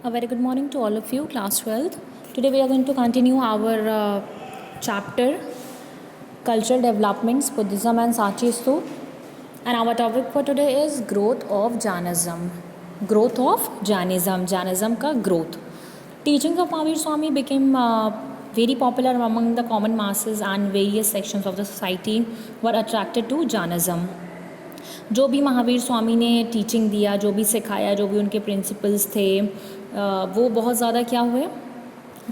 A very good morning to all of you, class 12th. Today we are going to continue our chapter Cultural Developments, Buddhism and Sachi Stup. And our topic for today is Growth of Jainism. Growth of Jainism, Jainism ka growth. Teachings of Mahavir Swami became very popular among the common masses, and various sections of the society were attracted to Jainism. जो भी महावीर स्वामी ने teaching दिया, जो भी सिखाया, जो भी उनके प्रिंसिपल्स थे, वो बहुत ज़्यादा क्या हुए,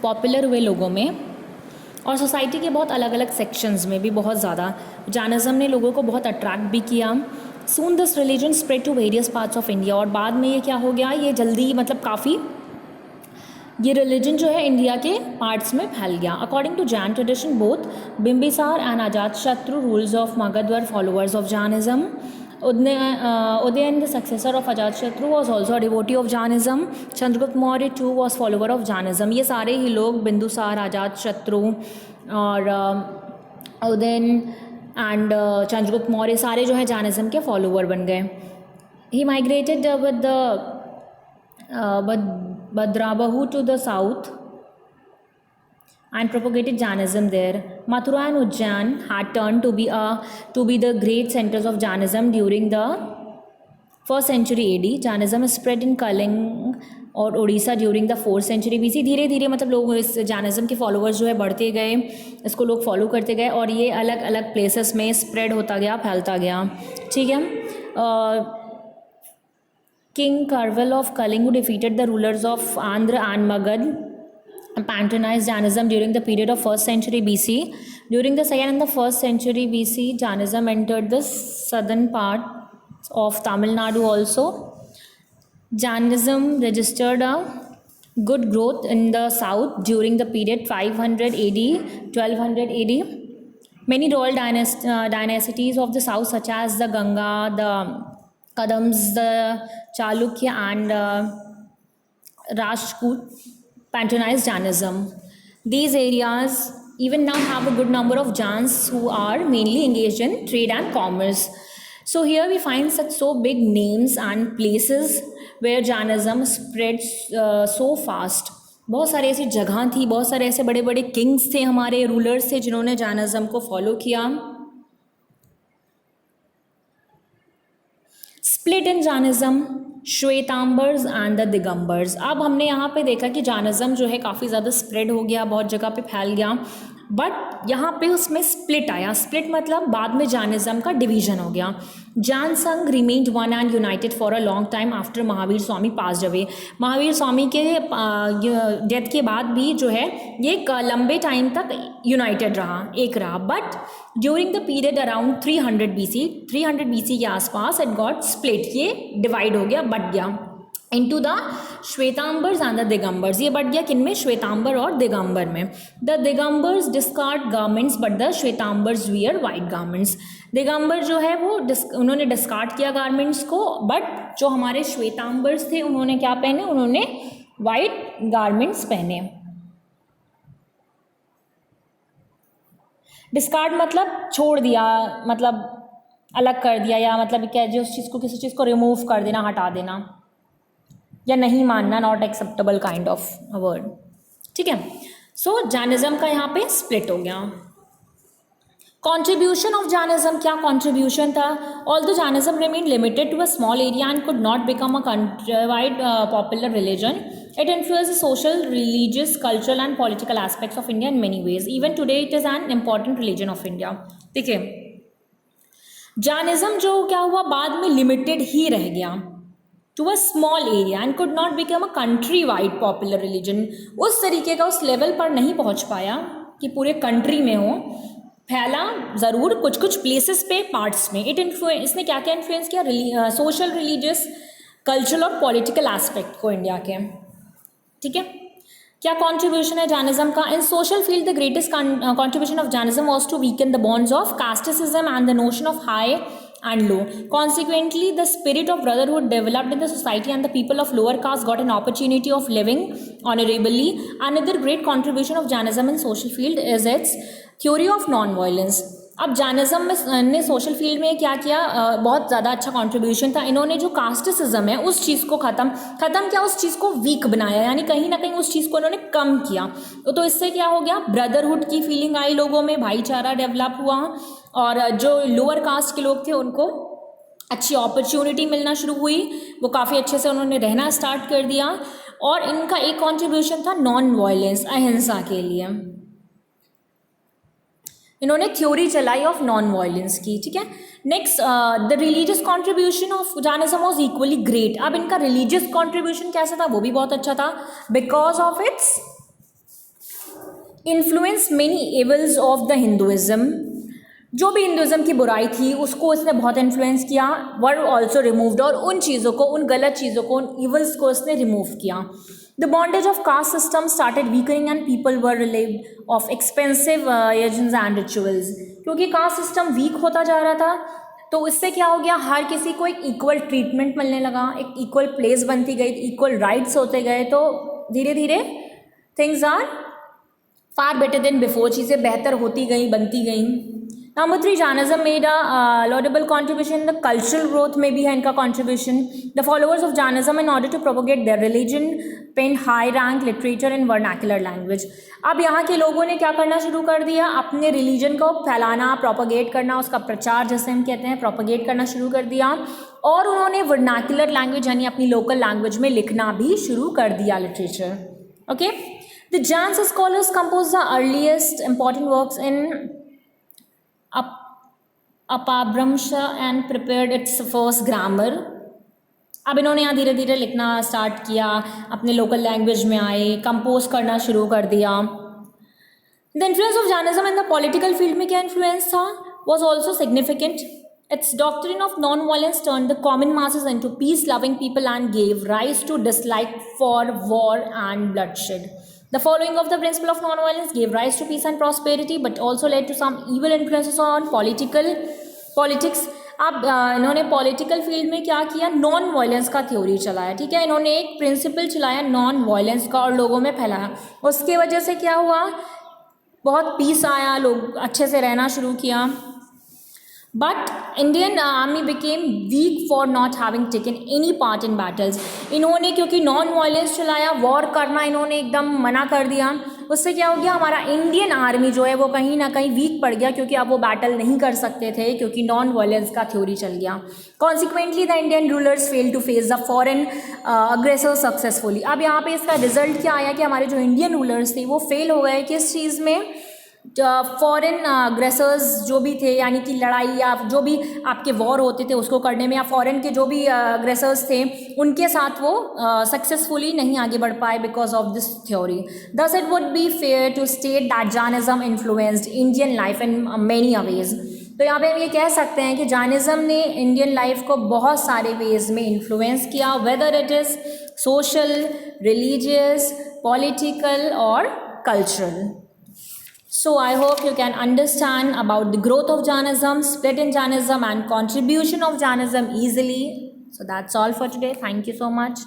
पॉपुलर हुए लोगों में, और सोसाइटी के बहुत अलग अलग सेक्शंस में भी बहुत ज़्यादा जैनिज़्म ने लोगों को बहुत अट्रैक्ट भी किया. Soon this religion spread to various parts of India. और बाद में ये क्या हो गया, ये जल्दी मतलब काफ़ी ये रिलीजन जो है इंडिया के पार्ट्स में फैल गया. According to Jain tradition, both Bimbisara and Ajatashatru rules of Magadha were followers of jainism. Udayan, the successor of Ajatashatru, was also a devotee of Jainism. Chandragupta Maurya too was follower of Jainism. ये सारे ही लोग बिंदुसार, अजातशत्रु और Udayan and Chandragupta Maurya सारे जो है जैनिज्म के follower बन गए. He migrated with Bhadrabahu to the south and propagated Jainism there. Mathura and Ujjain had turned to be the great centers of Jainism during the 1st century AD. Jainism spread in Kaling और Orissa during the 4th century BC. धीरे धीरे मतलब लोग इस Jainism के followers जो है बढ़ते गए, इसको लोग फॉलो करते गए और ये अलग अलग प्लेसेस में स्प्रेड होता गया, फैलता गया. ठीक है. King Kharavela of Kalinga defeated the rulers of Andhra and Magadha patronized Jainism during the period of 1st century BC. During the 2nd and the 1st century BC, Jainism entered the southern part of Tamil Nadu also. Jainism registered a good growth in the south during the period 500 AD, 1200 AD. Many royal dynasties of the south, such as the Ganga, the Kadams, the Chalukya and Rajput, patronized Jainism. These areas even now have a good number of Jains who are mainly engaged in trade and commerce. So here we find such so big names and places where Jainism spreads so fast. बहुत सारे ऐसी जगह थी, बहुत सारे ऐसे बड़े बड़े किंग्स थे, हमारे रूलर्स थे जिन्होंने जैनिज्म को फॉलो किया. Split in Jainism, Shvetambars and the Digambars. अब हमने यहाँ पे देखा कि जैनिज्म जो है काफ़ी ज़्यादा स्प्रेड हो गया, बहुत जगह पे फैल गया, बट यहाँ पे उसमें स्प्लिट आया. स्प्लिट मतलब बाद में जैनिज्म का डिवीजन हो गया. Jain Sangha remained one and united for a long time after Mahavir Swami passed away. Mahavir Swami के डेथ के बाद भी जो है ये एक लंबे टाइम तक यूनाइटेड रहा, एक रहा. But during the period around 300 BC के आसपास इट गॉट स्प्लिट. ये डिवाइड हो गया, बढ़ गया into the Shvetambars and the Digambars. ये बढ़ गया किन में, श्वेतांबर और दिगंबर में. The Digambars discard garments but the Shvetambars wear white garments. Digambar जो है वो उन्होंने डिस्कार्ड किया गारमेंट्स को, बट जो हमारे श्वेतांबर्स थे उन्होंने क्या पहने, उन्होंने वाइट गारमेंट्स पहने. डिस्कार्ड मतलब छोड़ दिया, मतलब अलग कर दिया, या मतलब क्या जो उस चीज़ को, किसी चीज़ को रिमूव कर देना, हटा देना, या नहीं मानना, not acceptable kind of word. ठीक है. सो जैनिज्म का यहाँ पे स्प्लिट हो गया. कॉन्ट्रीब्यूशन ऑफ जैनिज्म, क्या कॉन्ट्रीब्यूशन था. Although jainism remain limited to a small area and could not become a country wide popular religion, it influenced the social, religious, cultural and political aspects of India in many ways. Even today it is an important religion of India. ठीक है. Jainism जो क्या हुआ, बाद में limited ही रह गया to a small area and could not become a country wide popular religion. उस तरीके का उस लेवल पर नहीं पहुंच पाया कि पूरे कंट्री में हो, फैला ज़रूर कुछ कुछ प्लेसेस पे, पार्ट्स में. इसने क्या क्या इन्फ्लुएंस किया, सोशल, रिलीजियस, कल्चरल और पॉलिटिकल एस्पेक्ट को इंडिया के. ठीक है. क्या कॉन्ट्रीब्यूशन है जैनिज्म का. In social field the greatest contribution of Jainism was to weaken the bonds of casteism and the notion of high and low. Consequently, the spirit of brotherhood developed in the society and the people of lower caste got an opportunity of living honorably. Another great contribution of Jainism in social field is its theory of non-violence. अब Jainism में ने social field में क्या किया, बहुत ज़्यादा अच्छा contribution था। इन्होंने जो कास्टिसिज्म है उस चीज़ को ख़त्म किया, उस चीज़ को वीक बनाया, यानी कहीं ना कहीं उस चीज़ को इन्होंने कम किया। तो इससे क्या हो गया, ब्रदरहुड की फीलिंग आई लोगों में, भाईचारा डेवलप हुआ, और जो लोअर कास्ट के लोग थे उनको अच्छी अपॉर्चुनिटी मिलना शुरू हुई, वो काफ़ी अच्छे से उन्होंने रहना स्टार्ट कर दिया। और इनका एक कंट्रीब्यूशन था नॉन वायलेंस, अहिंसा के लिए। इन्होंने थ्योरी चलाई ऑफ नॉन वायलेंस की, ठीक है। Next, the religious contribution of Jainism was equally great. अब इनका रिलीजियस कंट्रीब्यूशन कैसा था, वो भी बहुत अच्छा था, because of its influence many evils of the Hinduism. जो भी हिंदुइज्म की बुराई थी उसको इसने बहुत इन्फ्लुएंस किया, वर ऑल्सो रिमूव्ड, और उन चीज़ों को, उन गलत चीज़ों को, उन इवल्स को इसने रिमूव किया। The bondage of caste system started weakening and people were relieved of expensive agents and rituals. क्योंकि कास्ट सिस्टम वीक होता जा रहा था तो इससे क्या हो गया, हर किसी को एक इक्वल ट्रीटमेंट मिलने लगा, एक इक्वल प्लेस बनती गई, इक्वल राइट्स होते गए, तो धीरे धीरे things are far better than before, चीज़ें बेहतर होती गई, बनती गई। Number 3, Jainism made a laudable contribution in the cultural growth में भी है इनका contribution. The followers of Jainism, in order to propagate their religion, penned high rank literature in vernacular language. अब यहाँ के लोगों ने क्या करना शुरू कर दिया, अपने रिलीजन को फैलाना, प्रोपोगेट करना, उसका प्रचार जैसे हम कहते हैं, प्रोपोगेट करना शुरू कर दिया, और उन्होंने वर्नाकुलर लैंग्वेज यानी अपनी लोकल लैंग्वेज में लिखना भी शुरू कर दिया literature. Okay, the Jain scholars composed the earliest important works in अपभ्रंश and prepared it's first grammar. अब इन्होंने यहाँ धीरे धीरे लिखना स्टार्ट किया, अपने लोकल लैंग्वेज में आए, कंपोज करना शुरू कर दिया। The influence of jainism in the political field में क्या इन्फ्लुएंस था, was also significant. Its doctrine of non violence turn the common masses into peace loving people and gave rise to dislike for war and bloodshed. The following of the principle of non-violence gave rise to peace and prosperity, but also led to some evil influences on politics. अब इन्होंने political field में क्या किया, non violence का theory चलाया, ठीक है। इन्होंने एक प्रिंसिपल चलाया नॉन वायलेंस का और लोगों में फैलाया। उसके वजह से क्या हुआ, बहुत पीस आया, लोग अच्छे से रहना शुरू किया। But Indian army became week for not having taken any part in battles. इन्होंने क्योंकि नॉन वायलेंस चलाया, वॉर करना इन्होंने एकदम मना कर दिया, उससे क्या हो गया, हमारा इंडियन आर्मी जो है वो कहीं ना कहीं वीक पड़ गया, क्योंकि अब वो बैटल नहीं कर सकते थे, क्योंकि नॉन वायलेंस का थ्योरी चल गया। Consequently the Indian rulers fail to face the foreign aggressor successfully. अब यहाँ पे इसका रिजल्ट क्या आया कि हमारे जो इंडियन रूलर्स थे वो फेल हो गए किस चीज़ में, फॉरेन अग्रेसर्स जो भी थे, यानी कि लड़ाई या जो भी आपके वॉर होते थे उसको करने में, या फॉरेन के जो भी अग्रेसर्स थे उनके साथ वो सक्सेसफुली नहीं आगे बढ़ पाए because of this theory. Thus it would be fair to state that jainism influenced Indian life in many ways. तो यहाँ पे हम ये कह सकते हैं कि जैनिज्म ने इंडियन लाइफ को बहुत सारे वेज में इन्फ्लुएंस किया, whether it is social, religious, political और cultural. So I hope you can understand about the growth of Jainism, split in Jainism and contribution of Jainism easily. So that's all for today. Thank you so much.